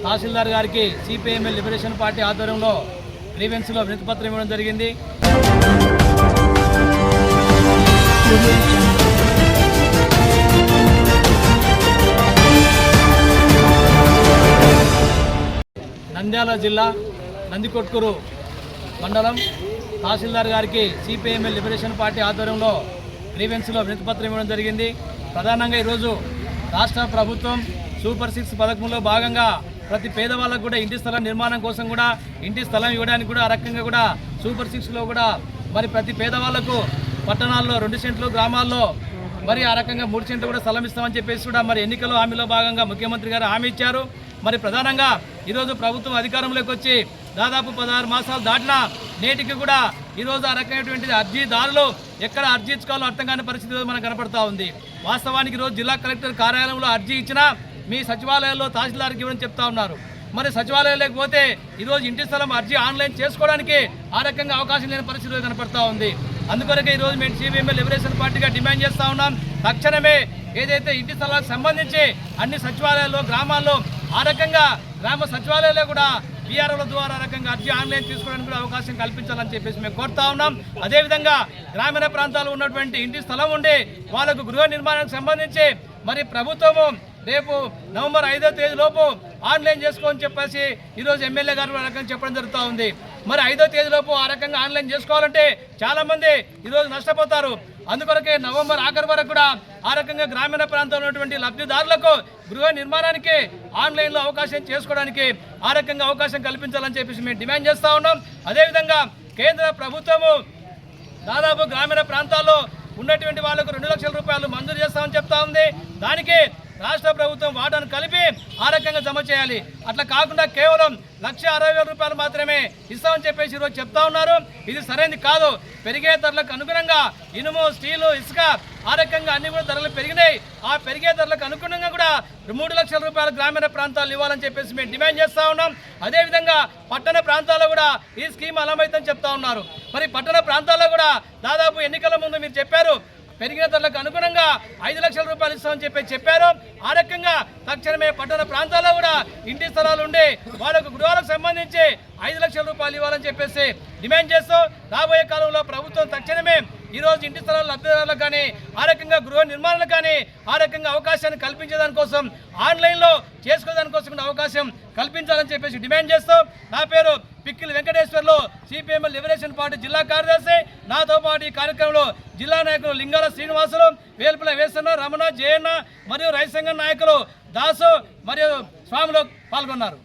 తహసీల్దార్ గారికి CPML liberation party ఆధ్వర్యంలో గ్రీవెన్స్లో వినతిపత్రం ఇవ్వడం జరిగింది. నంద్యాల జిల్లా నందికొట్కూరు మండలం తహసీల్దార్ గారికి సిపిఎంఎల్ లిబరేషన్ పార్టీ ఆధ్వర్యంలో గ్రీవెన్స్లో వినతిపత్రం ఇవ్వడం జరిగింది. ప్రధానంగా ఈరోజు రాష్ట్ర ప్రభుత్వం సూపర్ 6 పథకంలో భాగంగా ప్రతి పేదవాళ్ళకు కూడా ఇంటి స్థలం నిర్మాణం కోసం కూడా ఇంటి స్థలం ఇవ్వడానికి కూడా ఆ రకంగా కూడా సూపర్ 6లో కూడా మరి ప్రతి పేదవాళ్లకు పట్టణాల్లో 2 సెంట్లు, గ్రామాల్లో మరి ఆ రకంగా 3 సెంట్లు కూడా స్థలం ఇస్తామని చెప్పేసి కూడా మరి ఎన్నికల హామీలో భాగంగా ముఖ్యమంత్రి గారు హామీ ఇచ్చారు. మరి ప్రధానంగా ఈరోజు ప్రభుత్వం అధికారంలోకి వచ్చి దాదాపు 16 మాసాలు దాటినా నేటికి కూడా ఈరోజు ఆ రకమైనటువంటి అర్జీదారులు ఎక్కడ అర్జీ ఇచ్చుకోవాలో అర్థం కాని పరిస్థితి మనకు కనపడతా ఉంది. వాస్తవానికి ఈరోజు జిల్లా కలెక్టర్ కార్యాలయంలో అర్జీ ఇచ్చినా మీ సచివాలయాల్లో తహసీల్దార్కి ఇవ్వని చెప్తా ఉన్నారు. మరి సచివాలయం లేకపోతే ఈరోజు ఇంటి స్థలం అర్జీ ఆన్లైన్ చేసుకోవడానికి ఆ రకంగా అవకాశం లేని పరిస్థితి కనపడతా ఉంది. అందుకొరకే ఈరోజు మేము సిపిఎంఎల్ లిబరేషన్ పార్టీగా డిమాండ్ చేస్తూ ఉన్నాం. తక్షణమే ఏదైతే ఇంటి స్థలాలకు సంబంధించి అన్ని సచివాలయాల్లో, గ్రామాల్లో ఆ రకంగా గ్రామ సచివాలయాల్లో కూడా బీఆర్ఓల ద్వారా రకంగా అర్జీ ఆన్లైన్ తీసుకోవడానికి కూడా అవకాశం కల్పించాలని చెప్పేసి మేము కోరుతా ఉన్నాం. అదేవిధంగా గ్రామీణ ప్రాంతాల్లో ఉన్నటువంటి ఇంటి స్థలం ఉండి వాళ్ళకు గృహ నిర్మాణానికి సంబంధించి మరి ప్రభుత్వము రేపు నవంబర్ 5వ తేదీలోపు ఆన్లైన్ చేసుకోని చెప్పేసి ఈరోజు ఎమ్మెల్యే గారు ఆ రకంగా చెప్పడం జరుగుతూ ఉంది. మరి 5వ తేదీలోపు ఆ రకంగా ఆన్లైన్ చేసుకోవాలంటే చాలామంది ఈరోజు నష్టపోతారు. అందుకొరకే నవంబర్ ఆఖరి వరకు కూడా ఆ రకంగా గ్రామీణ ప్రాంతంలో ఉన్నటువంటి లబ్ధిదారులకు గృహ నిర్మాణానికి ఆన్లైన్లో అవకాశం చేసుకోవడానికి ఆ రకంగా అవకాశం కల్పించాలని చెప్పేసి మేము డిమాండ్ చేస్తూ ఉన్నాం. అదేవిధంగా కేంద్ర ప్రభుత్వము దాదాపు గ్రామీణ ప్రాంతాల్లో ఉన్నటువంటి వాళ్ళకు 2 లక్షల రూపాయలు మంజూరు చేస్తామని చెప్తా ఉంది. దానికి రాష్ట్ర ప్రభుత్వం వాటాను కలిపి ఆ రకంగా జమ చేయాలి. అట్లా కాకుండా కేవలం 1,60,000 రూపాయలు మాత్రమే ఇస్తామని చెప్పేసి ఈరోజు చెప్తా ఉన్నారు. ఇది సరైనది కాదు. పెరిగే ధరలకు అనుగుణంగా ఇనుము, స్టీలు, ఇసుక ఆ రకంగా అన్ని కూడా ధరలు పెరిగినాయి. ఆ పెరిగే ధరలకు అనుగుణంగా కూడా 3 లక్షల రూపాయలు గ్రామీణ ప్రాంతాలు ఇవ్వాలని చెప్పేసి మేము డిమాండ్ చేస్తూ ఉన్నాం. అదేవిధంగా పట్టణ ప్రాంతాల్లో కూడా ఈ స్కీమ్ అమలైతుందని చెప్తా ఉన్నారు. మరి పట్టణ ప్రాంతాల్లో కూడా దాదాపు ఎన్నికల ముందు మీరు చెప్పారు పెరిగిన ధరలకు అనుగుణంగా 5 లక్షల రూపాయలు ఇస్తామని చెప్పారు. ఆ రకంగా తక్షణమే పట్టణ ప్రాంతాల్లో కూడా ఇంటి స్థలాలు ఉండి వాళ్ళకు గృహాలకు సంబంధించి 5 లక్షల రూపాయలు ఇవ్వాలని చెప్పేసి డిమాండ్ చేస్తూ రాబోయే కాలంలో ప్రభుత్వం తక్షణమే ఈరోజు ఇంటి స్థలాల లబ్ధిదారులకు కానీ ఆ రకంగా గృహ నిర్మాణాలకు కానీ ఆ రకంగా అవకాశాన్ని కల్పించేదానికోసం ఆన్లైన్లో చేసుకోవడానికోసం కూడా అవకాశం కల్పించాలని చెప్పేసి డిమాండ్ చేస్తూ నా పేరు Pikkili Venkateswarlu, CPML liberation party జిల్లా కార్యదర్శి. నాతో పాటు ఈ కార్యక్రమంలో జిల్లా నాయకులు లింగాల శ్రీనివాసులు, వేల్పుల వేసన్న, రమణ, జయన్న మరియు రైతు సంఘం నాయకులు దాసు మరియు స్వాములు పాల్గొన్నారు.